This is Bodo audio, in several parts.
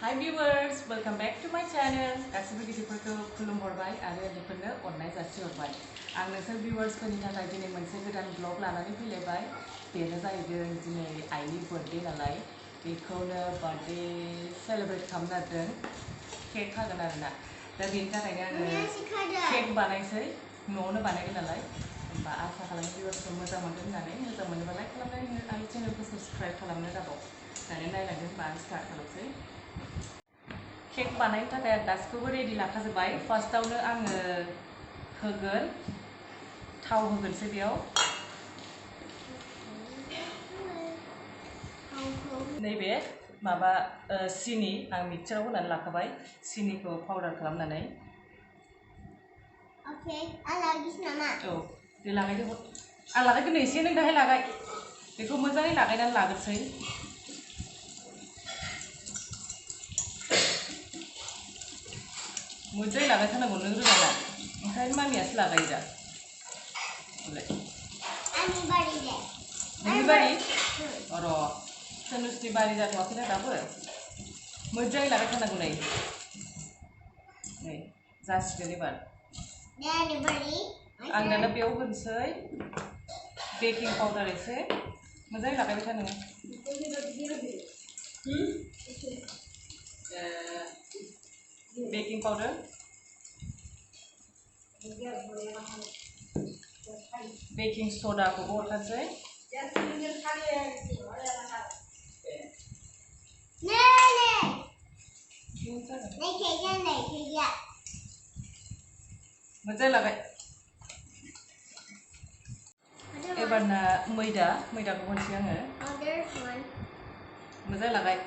Hi viewers, welcome back to my channel. गासिबो गिदिरफोरखौ खुलुमहरबाय आरो उन्दैफोरनो अननाय जासिहरबाय। आं नोंसोर viewers-फोरनि थाखाय दिनै मोनसे गोदान vlog लानानै फैलायबाय। बेनो जाहैदों दिनै आइनि birthday नालाय बेखौनो birthday celebrate खालामनो नागिरदों। केक हागोन आरोना। दा बेनि थाखायनो आङो केक बानायसै न'आवनो बानायगोन नालाय। होमबा आसा खालामो viewers-खौ मोजां मोनगोन होननानै मोजां मोनोबा लाइक खालामनानै आंनि चेनेलखौ साबस्क्राइब खालामनो दाबाव। दानो नायलांदों होनबा आं स्टार्ट खालामसै। केक बानायनो थाखाय गासिखौबो रेडि लाखाजोब्बाय। फार्स्टआवनो आङो होगोन थाव होगोनसै बेयाव। नैबे माबा सिनि आं मिक्सचाराव होनानै लाखाबाय सिनिखौ पाउडार खालामनानै। ओके आं लागायनोसै नामा? औ दे लागायदो। आं लागायगोन एसे नों दाहाय लागाय। बेखौ मोजाङै लागायनानै लाग्रोसै। मोजाङै लागायथारनांगौ नों रोङाना ओंखायनो मामियासो लागायो दा। आंनि बारि दे। नोंनि बारि? र' सोनुसनि बारि जाथ'वाखैना दाबो। मोजाङै लागायथारनांगौ नै। नै जासिगोन एबार। आंनि बारि। आं दाना बेयाव होनोसै बेकिं पाउडार एसे मोजाङै लागायबाय था नोङो। बेकिं पाउडार बेकिं सदाखौबो हरखासै। मोजाङै लागाय। एबारना मैदाखौ होनोसै आङो। मोजाङै लागाय।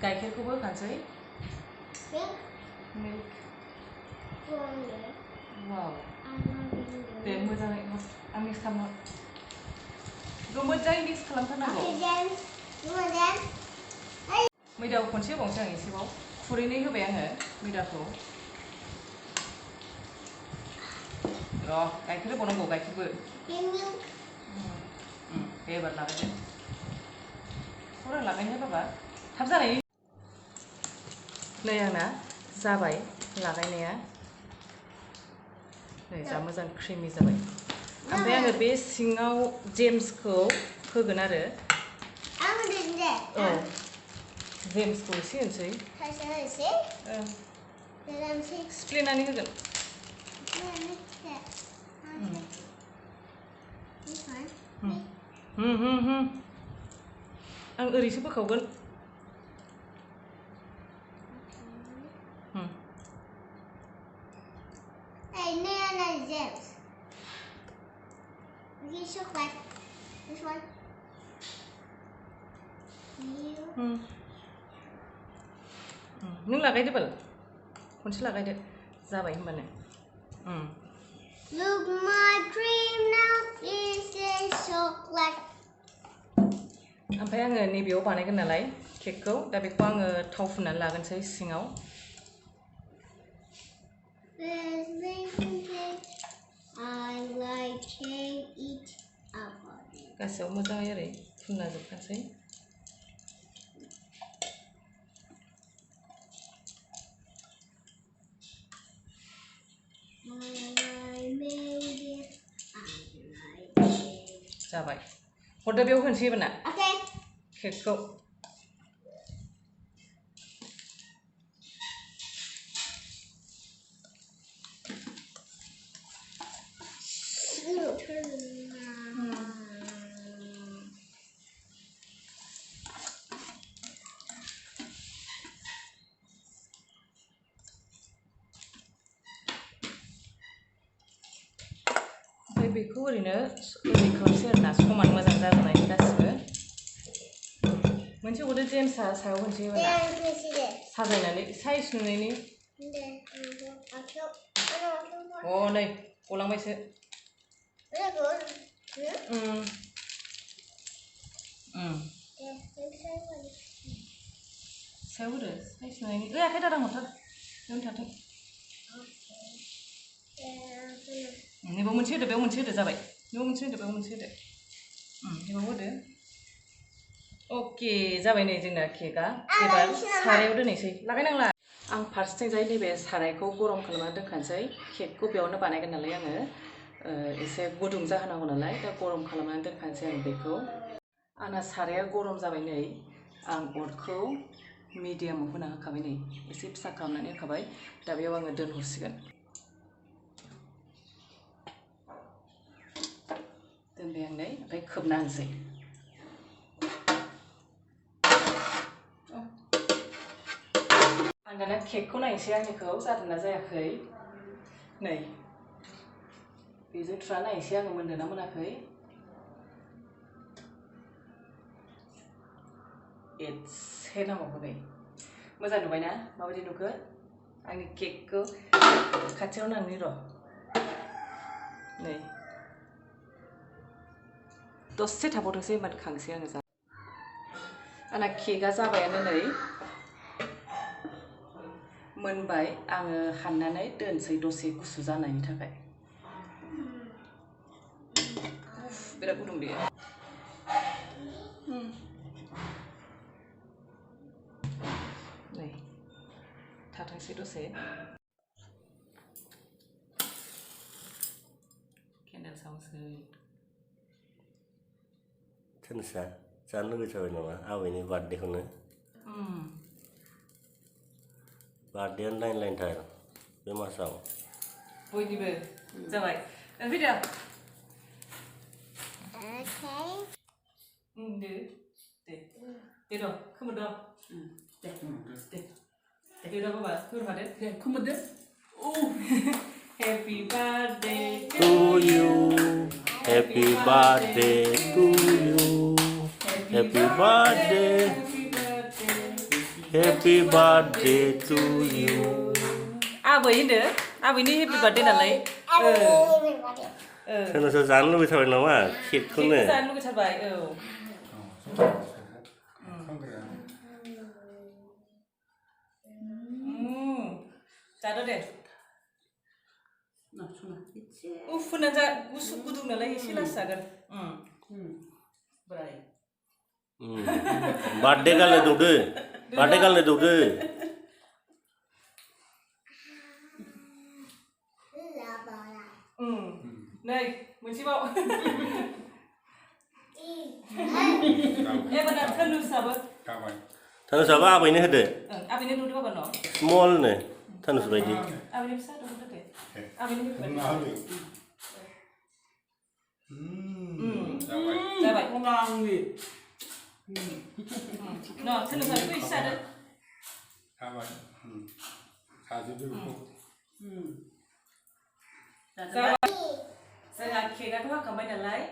गाइखेरखौबो होखानोसै। वाव दे मोजाङै आं मिक्स खालामनो। बेखौ मोजाङै मिक्स खालामथारनांगौ। मैदाखौ खनसे होबावनोसै आं एसेबाव खुरैनै होबाय आङो मैदाखौ। र' गाइखेर होबावनांगौ गाइखेरबो। दे एबार लागायदो। खरा लागायनो बाबा थाब जानायनि। नै आंना जाबाय लागायनाया। नै जा मोजां क्रिमि जाबाय। ओमफ्राय आङो बे सिङाव जेम्सखौ होगोन आरो। औ जेम्सखौ एसे होनोसै। सिफ्लेनानै होगोन। आं ओरैसो बोखावगोन। This one. नों लागायदो बाल खनसे लागायदो जाबाय होनबानो। Look, my dream now is a chocolate. ओमफ्राय आङो नैबेयाव बानायगोन नालाय केकखौ दा बेखौ आङो थाव फुननानै लागोनसै सिङाव। गासैयाव मोजाङै ओरै फुनना जोबखासै। जाबाय हरदो बेयाव होनोसै एबारना केकखौ। ओमफ्राय बेखौ ओरैनो ओरै खालामसै आरोना समान मोजां जाजोबनायनि गासिबो। मोनसे हरदो जेम्सआ सायाव होनोसै एबारना साजायनानै साइज नुनायनि। अ नै गलांबायसो। सायाव होदो साइज नुनायनि। आखाइ दादां हरथार बेयावनो थाथों। नैबो मोनसे होदो बेयाव मोनसे होदो जाबाय नैबो मोनसे होदो बेयाव मोनसे होदो नैबो होदो अके जाबाय नै जोंना केकआ एबार सारायाव दोननोसै लागायनांला आं फारसेथिंजाय नैबे सारायखौ गरम खालामना दोनखानोसै केकखौ बेयावनो बानायगोन नालाय आङो एसे गुदुं जाहोनांगौ नालाय दा गरम खालामनानै दोनखानोसै आं बेखौ आंना साराया गरम जाबाय नै आं अरखौ मिडियामाव होना होखाबाय नै एसे फिसा खालामनानै होखाबाय दा बेयाव आङो दोनहरसिगोन दोनबाय आं नै ओमफ्राय खोबना होनोसै आं दाना केकखौ नायनोसै आंनिखौ जादोंना जायाखै नै बेजों थुना नायनोसै आङो मोनदोंना मोनाखै एसे नांबावगौ मोजां नुबायना माबायदि नुखो आंनि केकखौ खाथियाव नांनि र' नै दसे थाबावथोंसै होनबानो खांसै आङो जा आंना केकआ जाबायानो नै मोनबाय आङो हाननानै दोनसै दसे गुसु जानायनि थाखाय बिराद गुदुं बेयो नै थाथोंसै दसे candle सावसै Tensa, jangan lupa coba nama. Ini birthday kono. Birthday lain tar. Bemasau. Boy ni ber, jabai. Video. Okay. De do, kamu do. De do apa? Kamu ada? Kamu ada? Oh, happy birthday To you. Happy birthday to you. Happy birthday. Happy birthday to you. Abi ini happy birthday nalai. Karena saya jangan lupa coba nama. Kit kono. Jangan lupa coba. Taruh deh. Nanti gusuk gudung nalai isi lah sagar. Berai. Birthday kali tu deh. Birthday kali tu deh. Nih, mencium. Benar terus sabar. Terus apa ini ada? Apa ini dulu apa no? Small nih. Terus berarti. Apa ini besar dulu deh. Apa ini besar? Jabai. Ngang ni. No, terus apa ini besar? Apa? Satu dulu. Saya kira tu akan main nalai.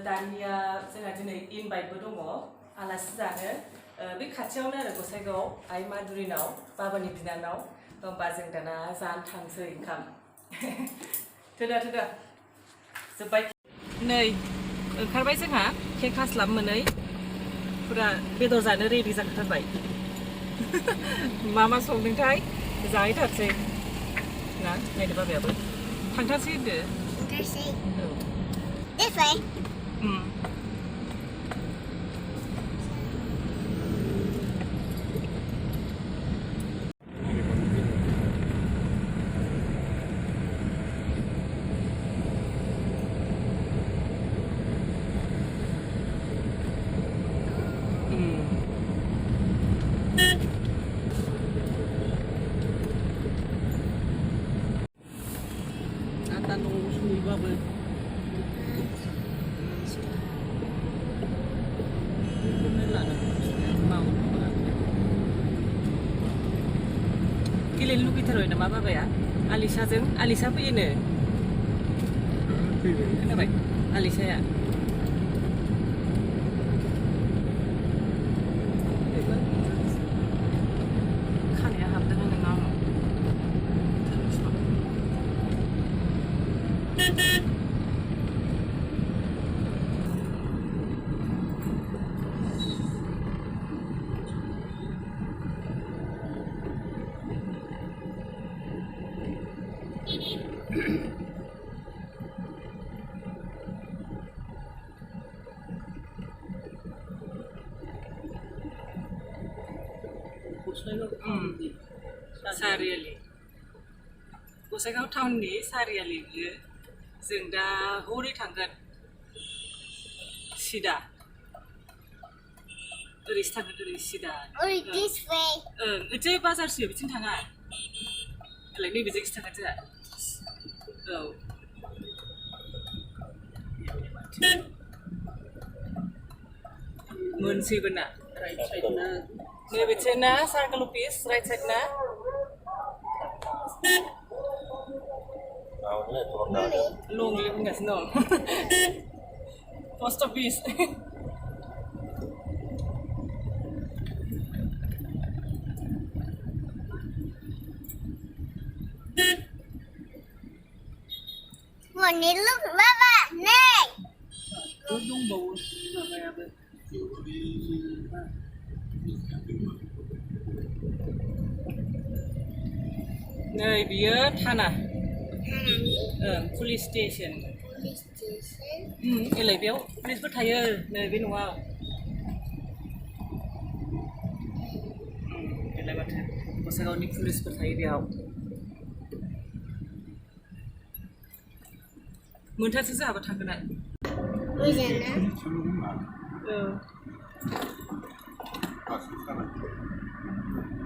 Dania saya jadi invite berdomo. Ahlasi जानो बे खाथियावनो आरो गसाइगाव आइ माधुरिनाव बाबानि बिनानाव होमबा जों दाना जानो थांसै ओंखाम थोदा जोब्बाय नै ओंखारबाय जोंहा केक हास्लाब मोनै पुरा बेदर जानो रेडि जाखाथारबाय मा संदोंथाय जाहैथारसै ना नायदो बाबायाबो थांथारसै होनदो This way. गेलेनो लुगैथारबाय नामा बाबाया आलिसा फैयोनो खोनाबाय आलिसाया खानाया हाबदों नोंनाव सारियालि गसाइगाव टाउननि सारियालि बियो जों दा हरै थांगोन सिदा ओरैसो थांगोन ओरै सिदा this way. ओजै बाजारसो बिथिं थाङा होलाय नैबेजोंसो थांगोन जोंहा औ मोनसैबो ना राइट साइड ना नैबेथिं ना सार्कल अफिस राइट साइड ना लंलि बुंगासिनो दं post office Money look, Baba, nay. दंबावो माबायाबो नै बियो थाना पुलिस स्टेसन Police station. एलाय बेयाव पुलिसफोर थायो नै बे न'आव एलाय माथो गसाइगावनि पुलिसफोर थायो बेयाव मोनथारसो जोंहाबो थांगोन Ujana.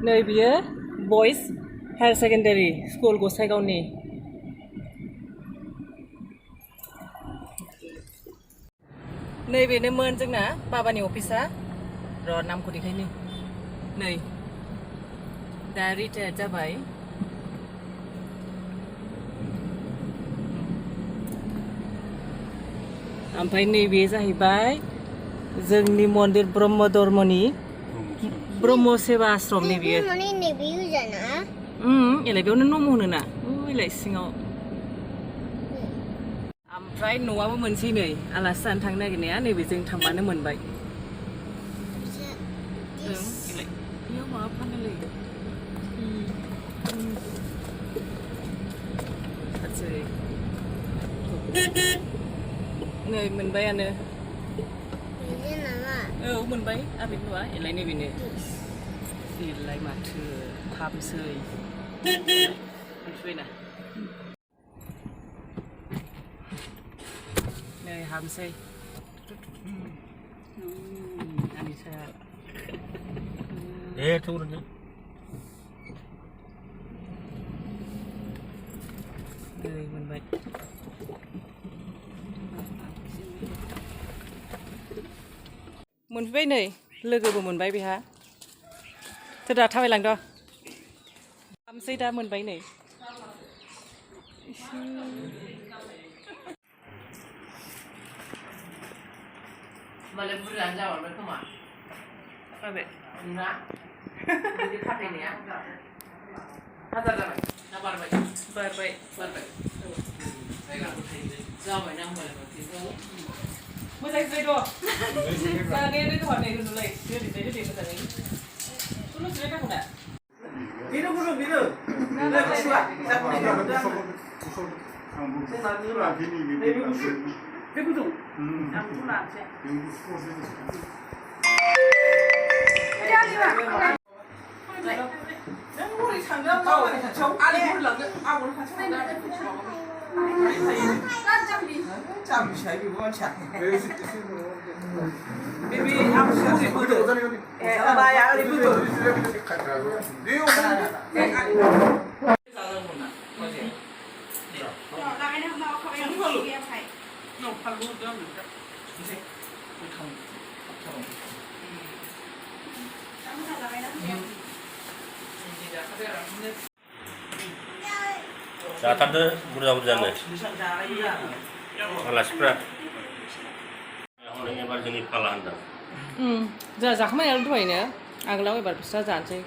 नै बियो बयस हायार सेकेन्डारि स्कुल गसाइगावनि नैबेनोमोन जोंना बाबानि अफिसा र' नामखौ देखायनि नै दा रिटायार्ड जाबाय ओमफ्राय नैबे जाहैबाय जोंनि मन्दिर ब्रह्म धर्मनि ब्रह्म सेवा आश्रम नैबेयो Money, maybe Ujana. एलाय बेयावनो न' होनोना ओइलाय सिङाव ओमफ्राय न'आबो मोनसै नै आलासि जानो थांनो नागिरनाया नैबेजों थांबानो मोनबाय एलाय बेयाव माबा फानोलै नै मोनबायानो औ मोनबाय आबै नुवा एलाय नैबेनो एलाय माथो हाबसै मिथिबायना नै हाबसै आंनि साया दे थौरदो नै मोनबाय मोनफैबाय नै लोगोबो मोनबाय बेहा सोर दा थाबायलांद' हाबसै दा मोनबाय नै मालाय बुरजायानो जाबाय खोमा जाबाय ना बिदि खाथायनाया हाजार जाबाय ना बारबाय बारबाय बारबाय जाबाय ना होमबालाय बेखौ मोजां जिराय द' जानाया दै दहाय नुलाय ओरैजाय दै मोजाङै खुनु जिरायनांगौ दा बेनो गुदुं बेनो बे गुदुं आं बेखौ लानोसै नों हरै थांदों माबानि खाथियाव आलि बुरलांदों आगर खाथियाव जाम्बिसाय बेबो मानसिया बे आमसि ओरै बोदो माबाया ओरै बोदो जाथारदो बुरजा बुरजानो आलासिफ्रा एबार जोंनि फाला होनदों जोंहा जाखांबाय नालाय दहायनो आगोलाव एबार बिस्रा जानोसै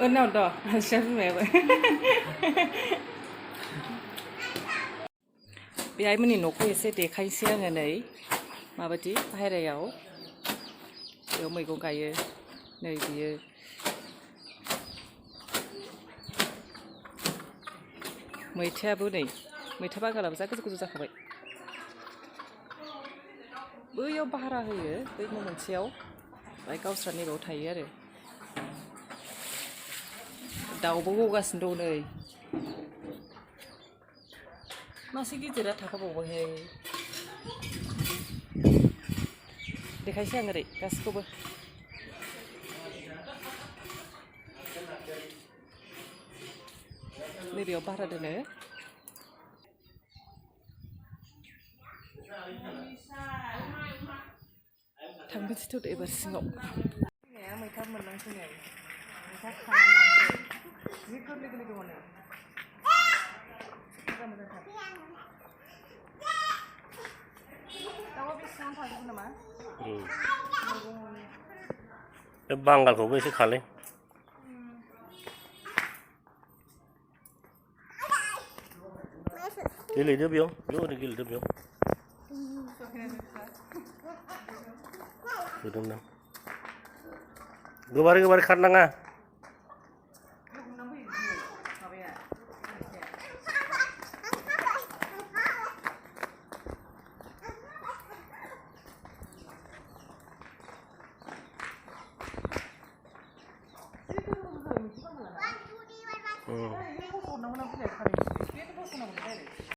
ओरैनो आलासिया बिमायाबो बे आइमोननि न'खौ एसे देखायसै आङो नै माबायदि बाहेरायाव बेयाव मैगं गायो नै बियो मैथायाबो नै मैथा बागानाबो जा गोजौ गोजौ जाखाबाय बैयाव भारा होयो बै न' मोनसेयाव ओमफ्राय गावस्रा नैबाव थायो आरो दाउबो गगासिनो दं नै मासे गिदिरा थाखाबावबायहाय देखायसै आं ओरै गासिखौबो नैबेयाव भारा दोनो थांनोसैथ' एबार सिङाव मैथा मोनलांसै नै मैथा खानानै लांसै जि गोरलै गोरलै दङ नै मोजां मोजांथार दाउआ बेसेबां थांजोबो नामा बे बांगालखौबो एसे खालै गेलेदो बेयाव ओरै गेलेदो बेयाव होदोंदां गोबारै गोबारै खारनाङा